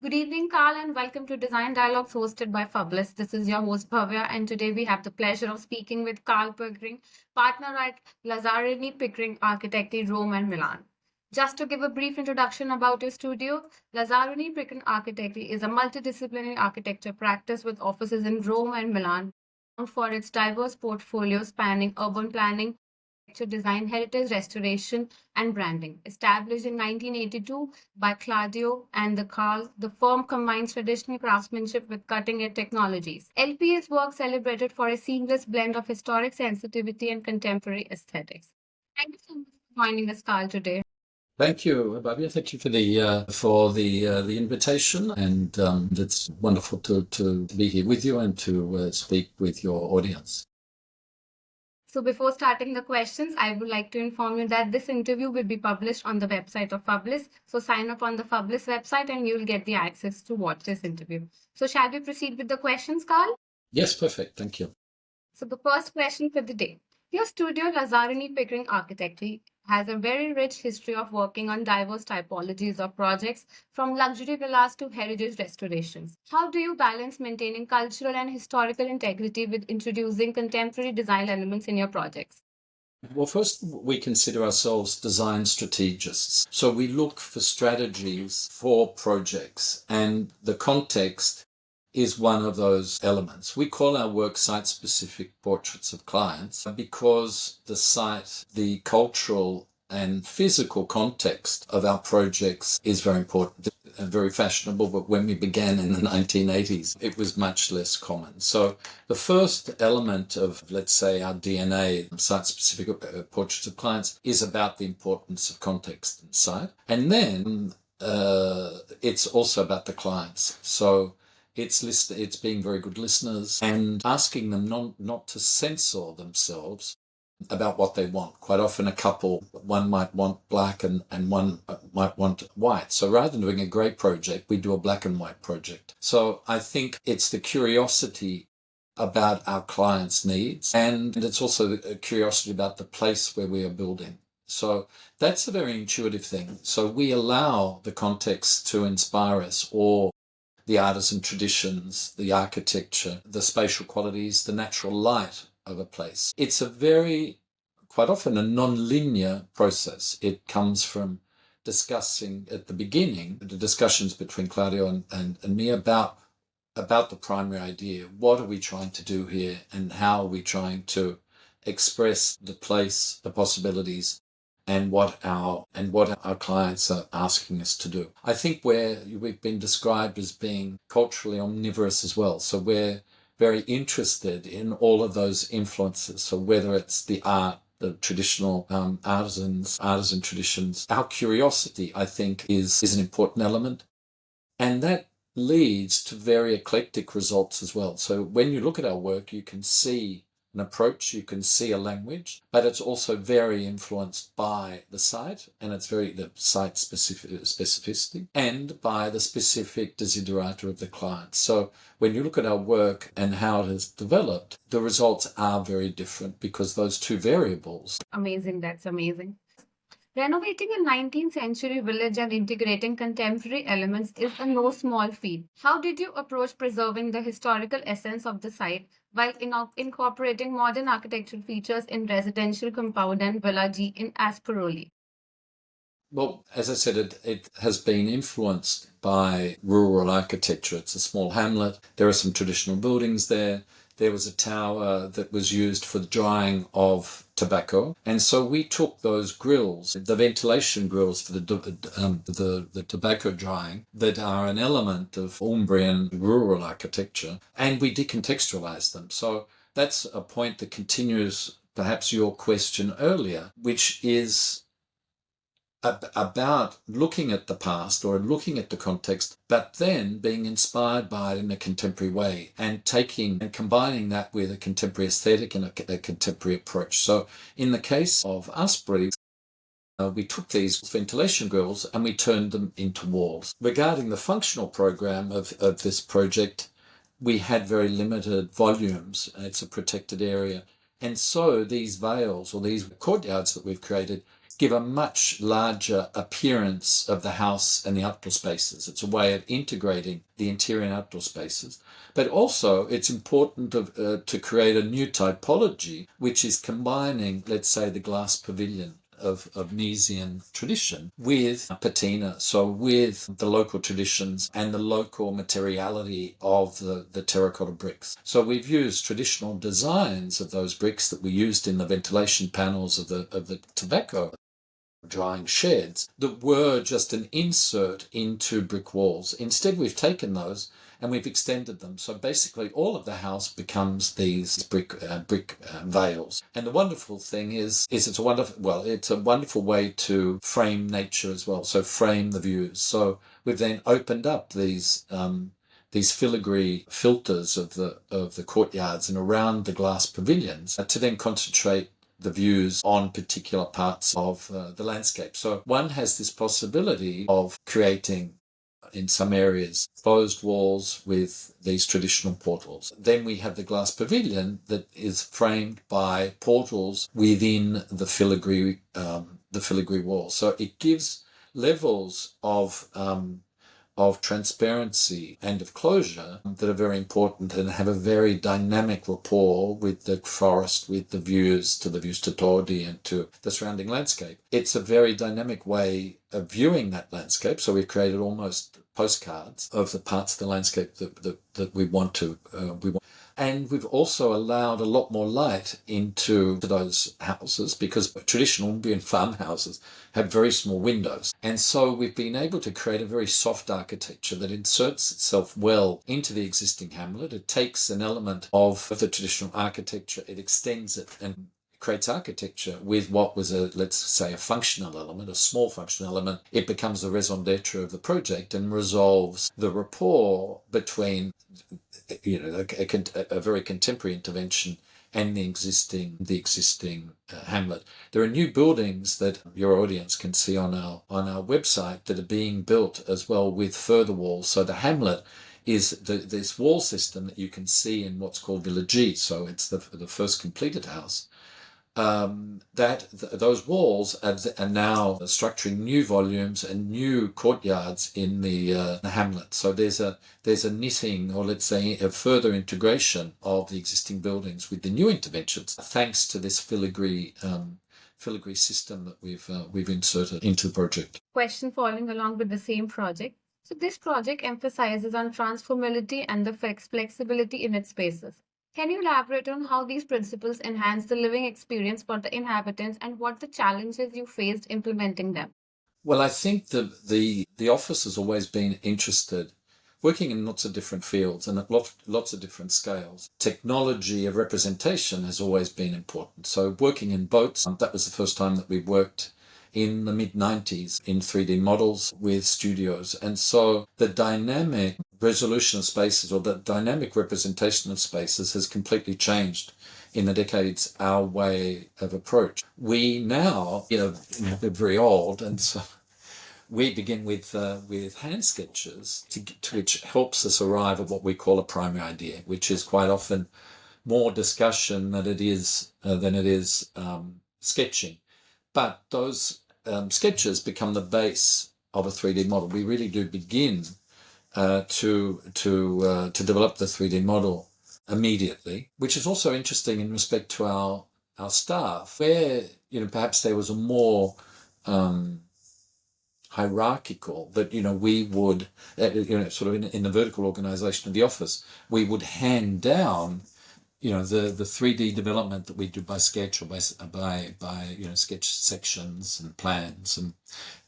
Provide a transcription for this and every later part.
Good evening, Carl, and welcome to Design Dialogues hosted by Fublis. This is your host, Bhavya, and today we have the pleasure of speaking with Carl Pickering, partner at Lazzarini Pickering Architetti, Rome and Milan. Just to give a brief introduction about your studio, Lazzarini Pickering Architetti is a multidisciplinary architecture practice with offices in Rome and Milan, known for its diverse portfolio spanning urban planning, architecture design, heritage restoration, and branding. Established in 1982 by Claudio and the Carl, the firm combines traditional craftsmanship with cutting-edge technologies. LP's work celebrated for a seamless blend of historic sensitivity and contemporary aesthetics. Thank you so much for joining us, Carl, today. Thank you, Bhavya. Thank you for the invitation, and it's wonderful to be here with you and to speak with your audience. So before starting the questions, I would like to inform you that this interview will be published on the website of Fublis. So sign up on the Fublis website and you'll get the access to watch this interview. So shall we proceed with the questions, Carl? Yes, perfect. Thank you. So the first question for the day. Your studio, Lazzarini Pickering Architetti, has a very rich history of working on diverse typologies of projects, from luxury villas to heritage restorations. How do you balance maintaining cultural and historical integrity with introducing contemporary design elements in your projects? Well, first, we consider ourselves design strategists. So we look for strategies for projects, and the context is one of those elements. We call our work site-specific portraits of clients because the site, the cultural and physical context of our projects is very important and very fashionable. But when we began in the 1980s, it was much less common. So the first element of, let's say, our DNA, site-specific portraits of clients, is about the importance of context and site. And then it's also about the clients. So it's being very good listeners and asking them not to censor themselves about what they want. Quite often a couple, one might want black and one might want white. So rather than doing a grey project, we do a black and white project. So I think it's the curiosity about our clients' needs, and it's also a curiosity about the place where we are building. So that's a very intuitive thing. So we allow the context to inspire us, or the artisan traditions, the architecture, the spatial qualities, the natural light of a place. It's quite often a non-linear process. It comes from discussing at the beginning, the discussions between Claudio and me about the primary idea. What are we trying to do here, and how are we trying to express the place, the possibilities, and what our clients are asking us to do. I think we've been described as being culturally omnivorous as well. So we're very interested in all of those influences. So whether it's the art, the traditional artisan traditions, our curiosity, I think, is an important element. And that leads to very eclectic results as well. So when you look at our work, you can see an approach, you can see a language, but it's also very influenced by the site, and it's the site specificity, and by the specific desiderata of the client. So when you look at our work and how it has developed, the results are very different because those two variables. Amazing, that's amazing. Renovating a 19th century village and integrating contemporary elements is a no small feat. How did you approach preserving the historical essence of the site while incorporating modern architectural features in residential compound and Villa G in Asperoli? Well, as I said, it has been influenced by rural architecture. It's a small hamlet. There are some traditional buildings there. There was a tower that was used for the drying of tobacco. And so we took those grills, the ventilation grills for the tobacco drying, that are an element of Umbrian rural architecture, and we decontextualized them. So that's a point that continues perhaps your question earlier, which is about looking at the past or looking at the context, but then being inspired by it in a contemporary way and taking and combining that with a contemporary aesthetic and a contemporary approach. So in the case of Asprey, we took these ventilation grills and we turned them into walls. Regarding the functional program of this project, we had very limited volumes. It's a protected area. And so these vales or these courtyards that we've created give a much larger appearance of the house and the outdoor spaces. It's a way of integrating the interior and outdoor spaces. But also, it's important to create a new typology, which is combining, let's say, the glass pavilion of Gnesian tradition with patina, so with the local traditions and the local materiality of the terracotta bricks. So we've used traditional designs of those bricks that we used in the ventilation panels of the tobacco drying sheds that were just an insert into brick walls. Instead, we've taken those and we've extended them. So basically, all of the house becomes these brick veils. And the wonderful thing is it's a wonderful way to frame nature as well. So frame the views. So we've then opened up these filigree filters of the courtyards and around the glass pavilions to then concentrate the views on particular parts of the landscape. So one has this possibility of creating, in some areas, closed walls with these traditional portals. Then we have the glass pavilion that is framed by portals within the filigree wall. So it gives levels of transparency and of closure that are very important and have a very dynamic rapport with the forest, with the views to Todi and to the surrounding landscape. It's a very dynamic way of viewing that landscape. So we've created almost postcards of the parts of the landscape that we want to. And we've also allowed a lot more light into those houses because traditional Umbrian farmhouses have very small windows. And so we've been able to create a very soft architecture that inserts itself well into the existing hamlet. It takes an element of the traditional architecture, it extends it and creates architecture with what was let's say, a functional element, a small functional element. It becomes the raison d'etre of the project and resolves the rapport between a very contemporary intervention and the existing hamlet. There are new buildings that your audience can see on our website that are being built as well with further walls. So the hamlet is this wall system that you can see in what's called Villa G. So it's the first completed house. Those walls are now structuring new volumes and new courtyards in the hamlet. So there's a knitting, or let's say a further integration of the existing buildings with the new interventions, thanks to this filigree system that we've inserted into the project. Question following along with the same project. So this project emphasizes on transformability and the flexibility in its spaces. Can you elaborate on how these principles enhance the living experience for the inhabitants and what the challenges you faced implementing them? Well, I think the office has always been interested, working in lots of different fields and at lots of different scales. Technology of representation has always been important. So working in boats, that was the first time that we worked in the mid-90s in 3D models with studios. And so the dynamic resolution of spaces, or the dynamic representation of spaces, has completely changed in the decades our way of approach. We now, we're very old, and so we begin with hand sketches, which helps us arrive at what we call a primary idea, which is quite often more discussion than it is sketching. But those sketches become the base of a 3D model. We really do begin to develop the 3D model immediately, which is also interesting in respect to our staff, where perhaps there was a more hierarchical, that we would sort of in the vertical organization of the office, we would hand down the 3D development that we do by sketch or by sketch sections and plans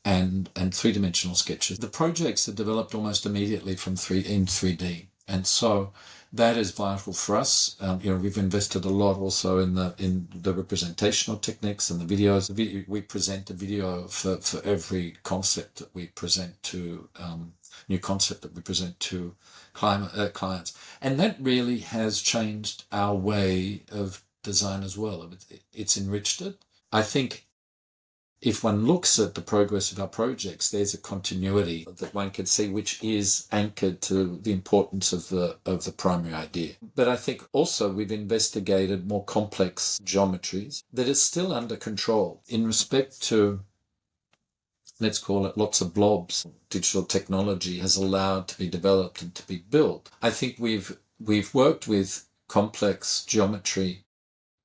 and three-dimensional sketches. The projects are developed almost immediately in 3D, and so that is vital for us. We've invested a lot also in the representational techniques and the videos. We present a video for every concept that we present to new concept that we present to clients, and that really has changed our way of design as well. It's enriched it. I think if one looks at the progress of our projects, there's a continuity that one can see, which is anchored to the importance of the primary idea. But I think also we've investigated more complex geometries that are still under control in respect to, let's call it, lots of blobs. Digital technology has allowed to be developed and to be built. I think we've worked with complex geometry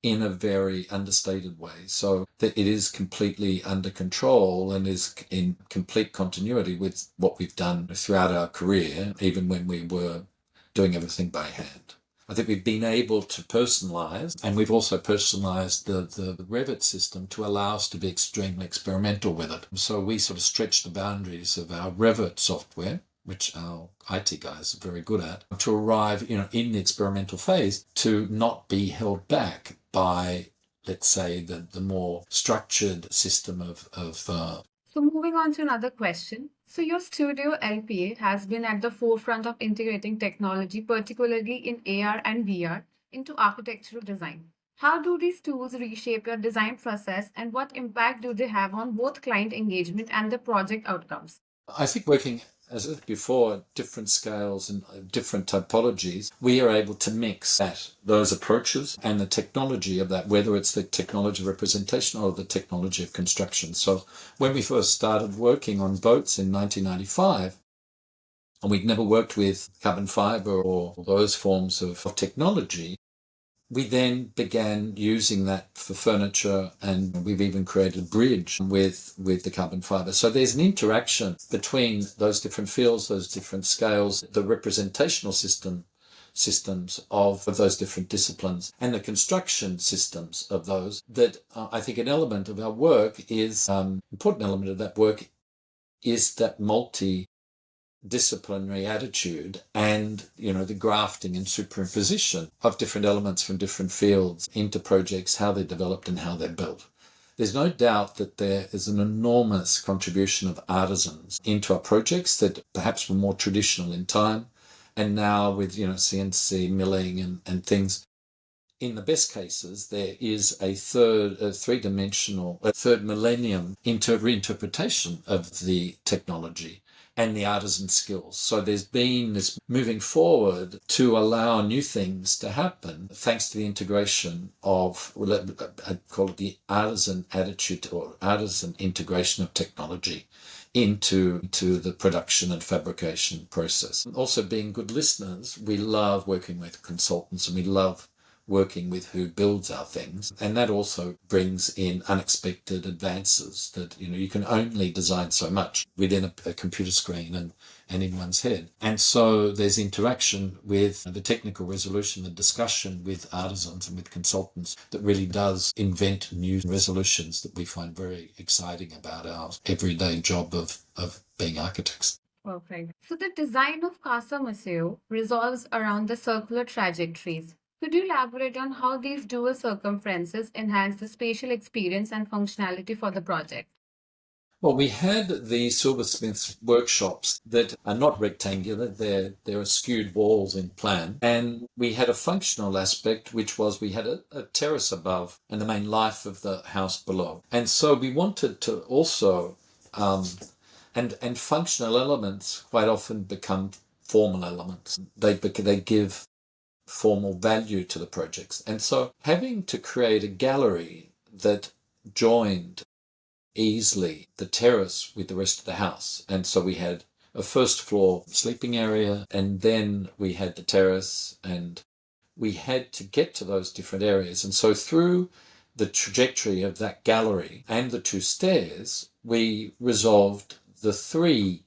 in a very understated way, so that it is completely under control and is in complete continuity with what we've done throughout our career, even when we were doing everything by hand. I think we've been able to personalize, and we've also personalized the Revit system to allow us to be extremely experimental with it. So we sort of stretch the boundaries of our Revit software, which our IT guys are very good at, to arrive, in the experimental phase, to not be held back by, let's say, the more structured system of So moving on to another question. So your studio LPA has been at the forefront of integrating technology, particularly in AR and VR, into architectural design. How do these tools reshape your design process, and what impact do they have on both client engagement and the project outcomes? I think working, as I said before, at different scales and different typologies, we are able to mix those approaches and the technology of that, whether it's the technology of representation or the technology of construction. So when we first started working on boats in 1995, and we'd never worked with carbon fiber or those forms of technology, we then began using that for furniture, and we've even created a bridge with the carbon fiber. So there's an interaction between those different fields, those different scales, the representational systems of those different disciplines, and the construction systems of those, that I think an element of our work is, important element of that work is that multidisciplinary attitude and the grafting and superimposition of different elements from different fields into projects, how they're developed and how they're built. There's no doubt that there is an enormous contribution of artisans into our projects that perhaps were more traditional in time, and now with CNC milling and things. In the best cases, there is a third millennium reinterpretation of the technology and the artisan skills. So there's been this moving forward to allow new things to happen thanks to the integration of, I'd call it the artisan attitude or artisan integration of technology into the production and fabrication process. Also, being good listeners, we love working with consultants and we love working with who builds our things, and that also brings in unexpected advances that you can only design so much within a computer screen and in one's head. And so there's interaction with the technical resolution, the discussion with artisans and with consultants that really does invent new resolutions that we find very exciting about our everyday job of being architects. Perfect. So the design of Casa Museo resolves around the circular trajectories. Could you elaborate on how these dual circumferences enhance the spatial experience and functionality for the project? Well, we had the silversmiths workshops that are not rectangular, there are skewed walls in plan, and we had a functional aspect, which was we had a terrace above and the main life of the house below. And so we wanted to also, and functional elements quite often become formal elements. They give formal value to the projects. And so having to create a gallery that joined easily the terrace with the rest of the house. And so we had a first floor sleeping area, and then we had the terrace, and we had to get to those different areas. And so through the trajectory of that gallery and the two stairs, we resolved the three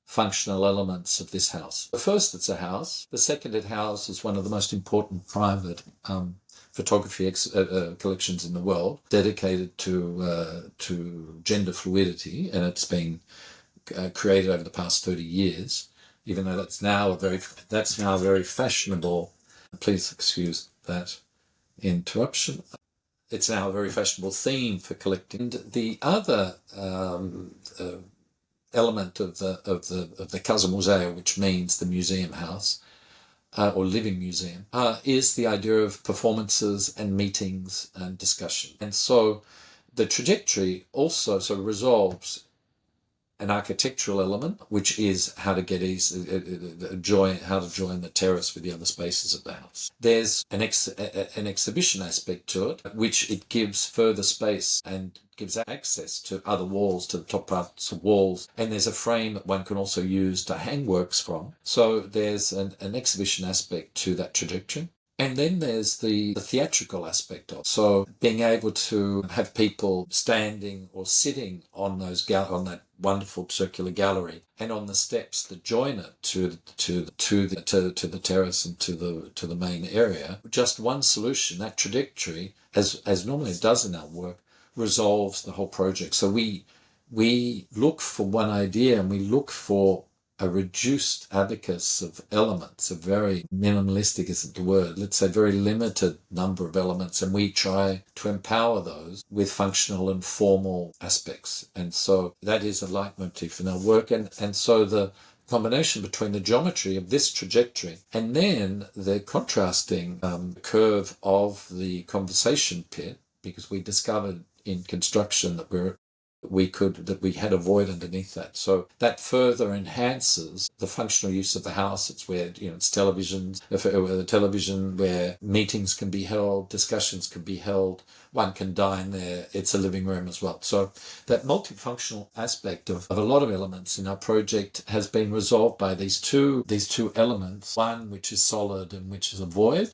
functional elements of this house. The first, it's a house. The second, it houses one of the most important private photography collections in the world, dedicated to gender fluidity, and it's been created over the past 30 years. Even though that's now a very fashionable. Please excuse that interruption. It's now a very fashionable theme for collecting. And the other element of the Casa Museo, which means the museum house or living museum, is the idea of performances and meetings and discussion. And so the trajectory also sort of resolves an architectural element, which is how to get how to join the terrace with the other spaces of the house. There's an exhibition aspect to it, which it gives further space and gives access to other walls, to the top parts of walls. And there's a frame that one can also use to hang works from. So there's an exhibition aspect to that trajectory. And then there's the theatrical aspect of it. So being able to have people standing or sitting on on that wonderful circular gallery and on the steps that join it to the terrace and to the main area. Just one solution, that trajectory, as normally it does in our work, resolves the whole project. So we look for one idea and we look for a reduced abacus of elements, a very minimalistic isn't the word, let's say very limited number of elements, and we try to empower those with functional and formal aspects. And so that is a leitmotif in our work. And so the combination between the geometry of this trajectory and then the contrasting curve of the conversation pit, because we discovered in construction that we had a void underneath that. So that further enhances the functional use of the house. It's where, it's the television where meetings can be held, discussions can be held, one can dine there. It's a living room as well. So that multifunctional aspect of a lot of elements in our project has been resolved by these two elements, one which is solid and which is a void,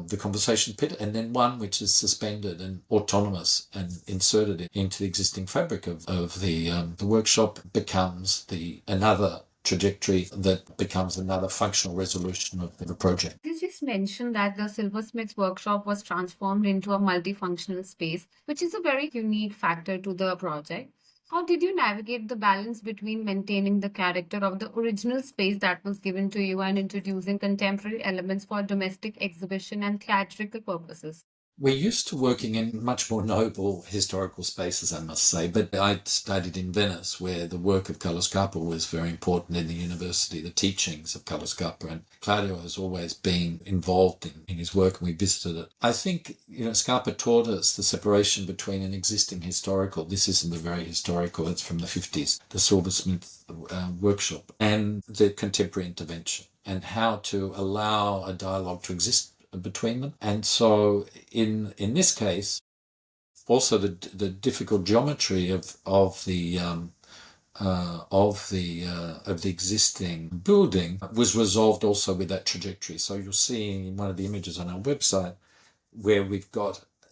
the conversation pit, and then one which is suspended and autonomous and inserted into the existing fabric of the workshop becomes another trajectory that becomes another functional resolution of the project. You just mentioned that the silversmith's workshop was transformed into a multifunctional space, which is a very unique factor to the project. How did you navigate the balance between maintaining the character of the original space that was given to you and introducing contemporary elements for domestic exhibition and theatrical purposes? We're used to working in much more noble historical spaces, I must say, but I studied in Venice, where the work of Carlo Scarpa was very important in the university, the teachings of Carlo Scarpa, and Claudio has always been involved in his work, and we visited it. I think, Scarpa taught us the separation between an existing historical, this isn't a very historical, it's from the 50s, the silversmith workshop, and the contemporary intervention, and how to allow a dialogue to exist between them. And so in this case, also the difficult geometry of the existing building was resolved also with that trajectory. So you'll see in one of the images on our website where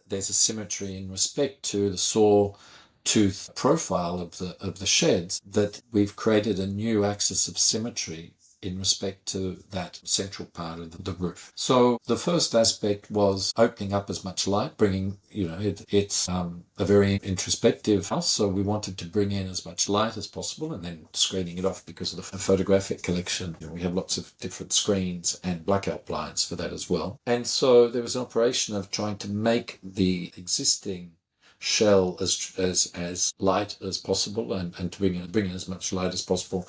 there's a symmetry in respect to the sawtooth profile of the sheds, that we've created a new axis of symmetry in respect to that central part of the roof. So the first aspect was opening up as much light, bringing, it's a very introspective house, so we wanted to bring in as much light as possible and then screening it off because of the photographic collection. We have lots of different screens and blackout blinds for that as well. And so there was an operation of trying to make the existing shell as light as possible and to bring in as much light as possible,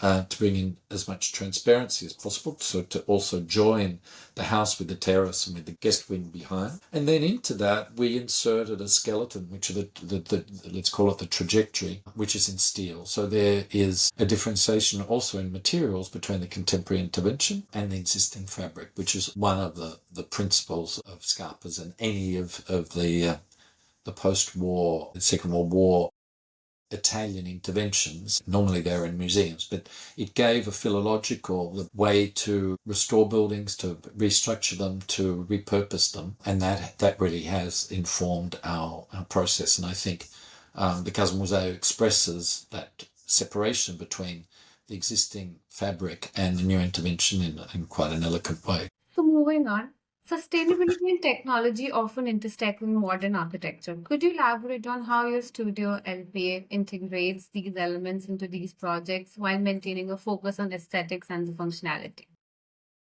to bring in as much transparency as possible, so to also join the house with the terrace and with the guest wing behind. And then into that, we inserted a skeleton, which is let's call it the trajectory, which is in steel. So there is a differentiation also in materials between the contemporary intervention and the existing fabric, which is one of the principles of Scarpa's and any of the post-war, the Second World War Italian interventions. Normally they're in museums, but it gave a philological way to restore buildings, to restructure them, to repurpose them, and that really has informed our process. And I think the Casa Museo expresses that separation between the existing fabric and the new intervention in quite an elegant way. So, moving on, sustainability and technology often intersect with modern architecture. Could you elaborate on how your studio LPA integrates these elements into these projects while maintaining a focus on aesthetics and the functionality?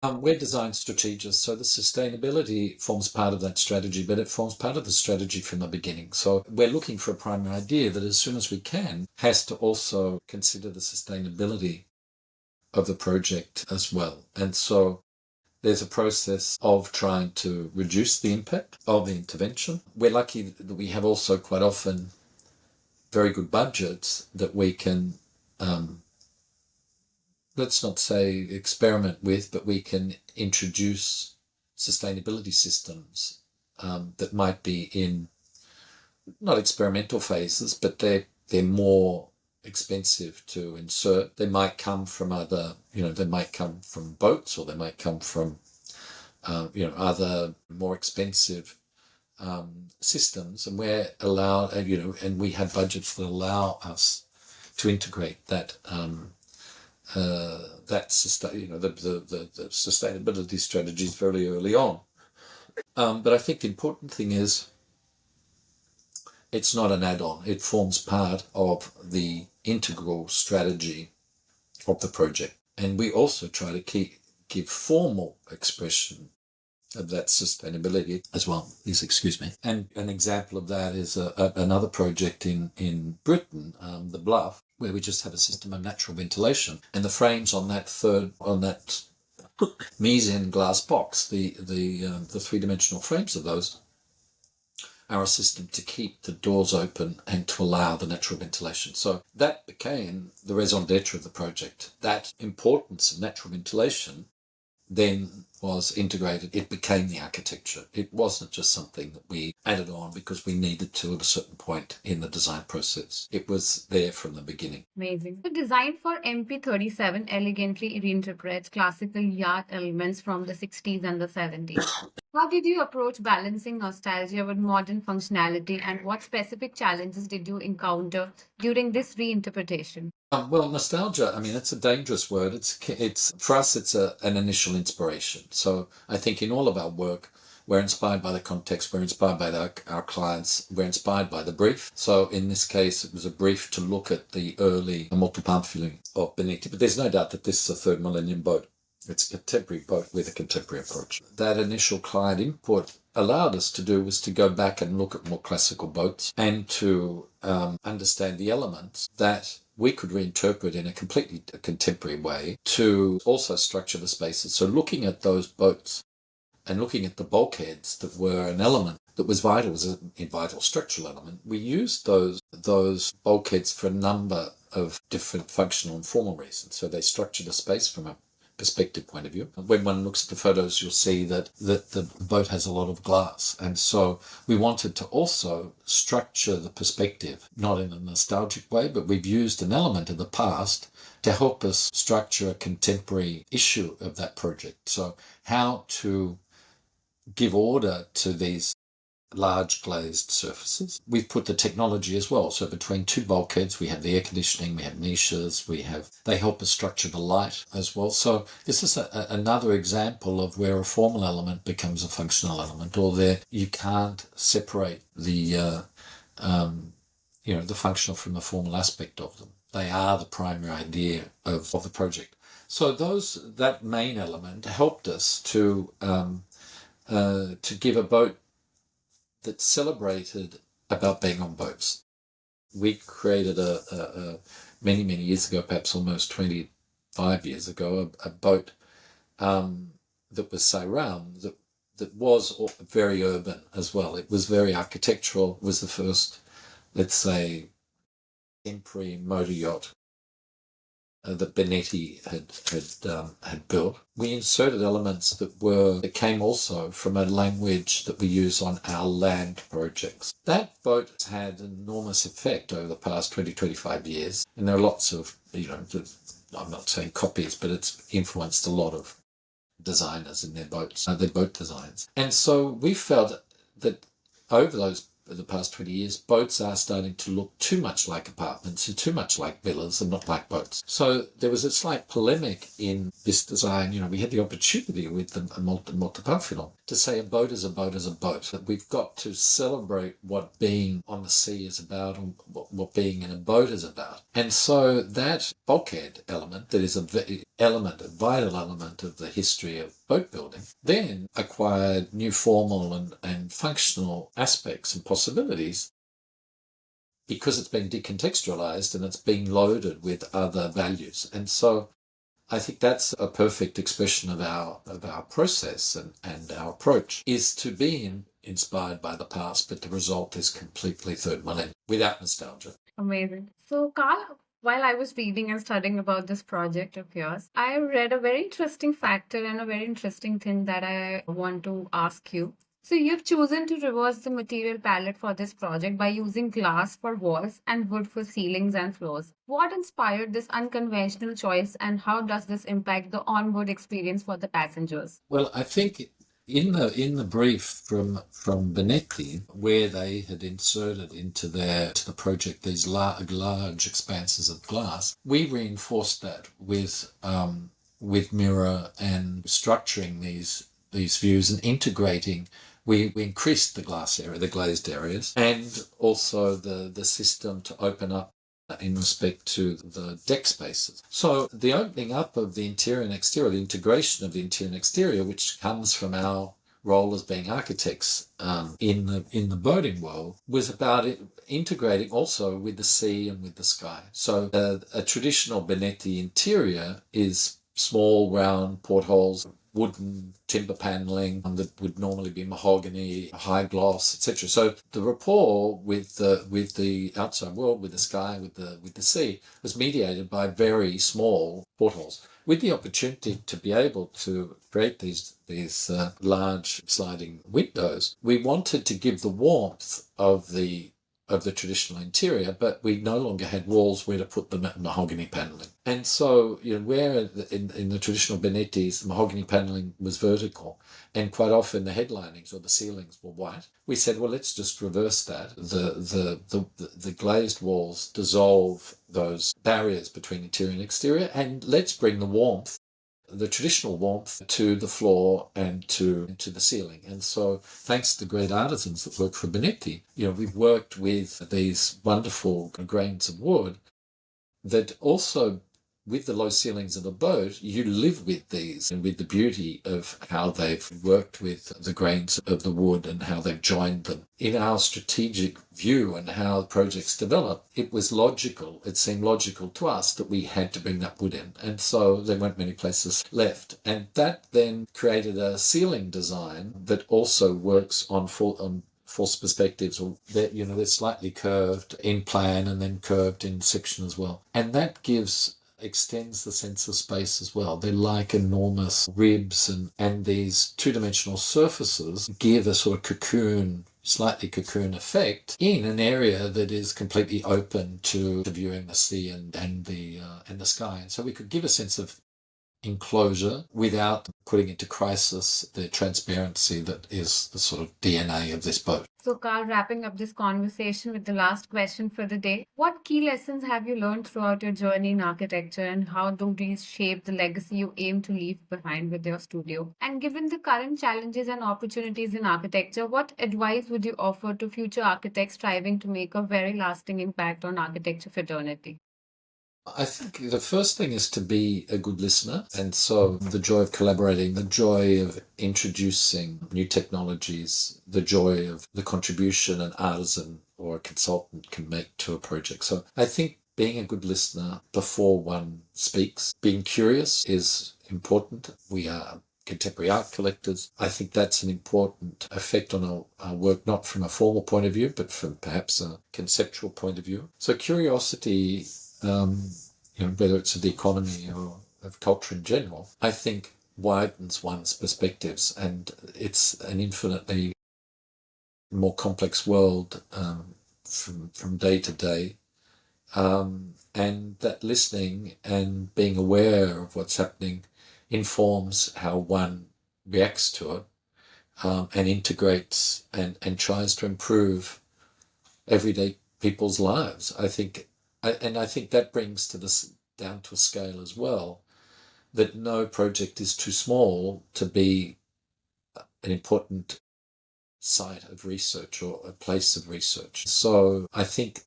We're design strategists, so the sustainability forms part of that strategy, but it forms part of the strategy from the beginning. So we're looking for a primary idea that as soon as we can has to also consider the sustainability of the project as well. And so there's a process of trying to reduce the impact of the intervention. We're lucky that we have also quite often very good budgets that we can, let's not say experiment with, but we can introduce sustainability systems that might be in not experimental phases, but they're more expensive to insert. They might come from other, they might come from boats, or they might come from, other more expensive systems, and we're allowed, and we have budgets that allow us to integrate that the sustainability strategies very early on. But I think the important thing is it's not an add-on. It forms part of the integral strategy of the project. And we also try to give formal expression of that sustainability as well. Please excuse me. And an example of that is another project in Britain, the Bluff, where we just have a system of natural ventilation, and the frames on that mezzanine glass box, the three-dimensional frames of those are a system to keep the doors open and to allow the natural ventilation. So that became the raison d'etre of the project. That importance of natural ventilation then was integrated. It became the architecture. It wasn't just something that we added on because we needed to at a certain point in the design process. It was there from the beginning. Amazing. The design for MP37 elegantly reinterprets classical yacht elements from the 60s and the 70s. How did you approach balancing nostalgia with modern functionality, and what specific challenges did you encounter during this reinterpretation? Well, nostalgia, I mean, it's a dangerous word. It's for us, it's an initial inspiration. So I think in all of our work, we're inspired by the context, we're inspired by our clients, we're inspired by the brief. So in this case, it was a brief to look at the early multipamphylum of Benetti. But there's no doubt that this is a third millennium boat. It's a contemporary boat with a contemporary approach. That initial client input allowed us to do was to go back and look at more classical boats and to understand the elements that we could reinterpret in a completely contemporary way to also structure the spaces. So looking at those boats and looking at the bulkheads that were an element that was vital, was a vital structural element, we used those bulkheads for a number of different functional and formal reasons. So they structured a space from a perspective point of view. When one looks at the photos, you'll see that the boat has a lot of glass. And so we wanted to also structure the perspective, not in a nostalgic way, but we've used an element of the past to help us structure a contemporary issue of that project. So how to give order to these large glazed surfaces. We've put the technology as well. So between two bulkheads, we have the air conditioning, we have niches, they help us structure the light as well. So this is another example of where a formal element becomes a functional element, or there you can't separate the functional from the formal aspect of them. They are the primary idea of the project. So that main element helped us to give a boat that celebrated about being on boats. We created many, many years ago, perhaps almost 25 years ago, a boat that was Sairam that was very urban as well. It was very architectural. It was the first, let's say, contemporary motor yacht that Benetti had built. We inserted elements that came also from a language that we use on our land projects. That boat has had an enormous effect over the past 20, 25 years. And there are lots of, I'm not saying copies, but it's influenced a lot of designers in their boats, their boat designs. And so we felt that over the past 20 years, boats are starting to look too much like apartments and too much like villas and not like boats. So there was a slight polemic in this design. We had the opportunity with the multipamphylum to say a boat is a boat is a boat. That we've got to celebrate what being on the sea is about and what being in a boat is about. And so that bulkhead element, that is a vital element of the history of boat building, then acquired new formal and functional aspects and possibilities because it's been decontextualized and it's been loaded with other values. And so I think that's a perfect expression of our process and our approach is to be inspired by the past, but the result is completely third millennium without nostalgia. Amazing. So, Carl, while I was reading and studying about this project of yours, I read a very interesting factor and a very interesting thing that I want to ask you. So, you've chosen to reverse the material palette for this project by using glass for walls and wood for ceilings and floors. What inspired this unconventional choice, and how does this impact the onboard experience for the passengers? Well, I think in the brief from Benetti, where they had inserted into the project these large expanses of glass, we reinforced that with mirror and structuring these views and integrating. We increased the glass area, the glazed areas, and also the system to open up in respect to the deck spaces. So the opening up of the interior and exterior, the integration of the interior and exterior, which comes from our role as being architects in the boating world, was about integrating also with the sea and with the sky. So a traditional Benetti interior is small, round portholes, wooden timber paneling that would normally be mahogany, high gloss, etc. So the rapport with the outside world, with the sky, with the sea, was mediated by very small portholes, with the opportunity to be able to create these large sliding windows. We wanted to give the warmth of the traditional interior, but we no longer had walls where to put the mahogany paneling. And so, where in the traditional Benettis, the mahogany paneling was vertical, and quite often the headlinings or the ceilings were white, we said, well, let's just reverse that. The glazed walls dissolve those barriers between interior and exterior, and let's bring the traditional warmth to the floor and to the ceiling. And so thanks to the great artisans that work for Benetti, we've worked with these wonderful grains of wood that also, with the low ceilings of the boat, you live with these and with the beauty of how they've worked with the grains of the wood and how they've joined them. In our strategic view and how projects develop, it was logical, it seemed logical to us that we had to bring that wood in. And so there weren't many places left. And that then created a ceiling design that also works on false perspectives, or they're slightly curved in plan and then curved in section as well. And that extends the sense of space as well. They're like enormous ribs, and these two-dimensional surfaces give a sort of slightly cocoon effect in an area that is completely open to viewing the sea and the sky. And so we could give a sense of enclosure without putting into crisis the transparency that is the sort of DNA of this boat. So, Carl, wrapping up this conversation with the last question for the day, what key lessons have you learned throughout your journey in architecture, and how do these shape the legacy you aim to leave behind with your studio? And given the current challenges and opportunities in architecture, what advice would you offer to future architects striving to make a very lasting impact on architecture fraternity? I think the first thing is to be a good listener. And so the joy of collaborating, the joy of introducing new technologies, the joy of the contribution an artisan or a consultant can make to a project. So I think being a good listener before one speaks, being curious is important. We are contemporary art collectors. I think that's an important effect on our work, not from a formal point of view, but from perhaps a conceptual point of view. So curiosity, whether it's of the economy or of culture in general, I think widens one's perspectives, and it's an infinitely more complex world from day to day. And that listening and being aware of what's happening informs how one reacts to it, and integrates and tries to improve everyday people's lives. I think that brings down to a scale as well, that no project is too small to be an important site of research or a place of research. So I think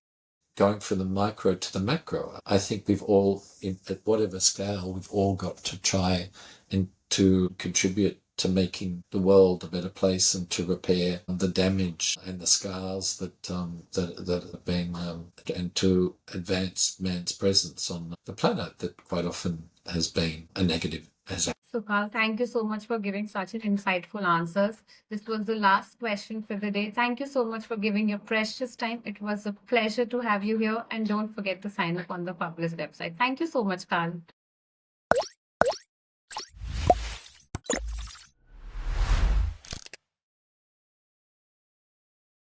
going from the micro to the macro, I think we've all, at whatever scale, we've all got to try and to contribute to making the world a better place and to repair the damage and the scars that have been, and to advance man's presence on the planet that quite often has been a negative. So, Carl, thank you so much for giving such an insightful answers. This was the last question for the day. Thank you so much for giving your precious time. It was a pleasure to have you here. And don't forget to sign up on the Fublis website. Thank you so much, Carl.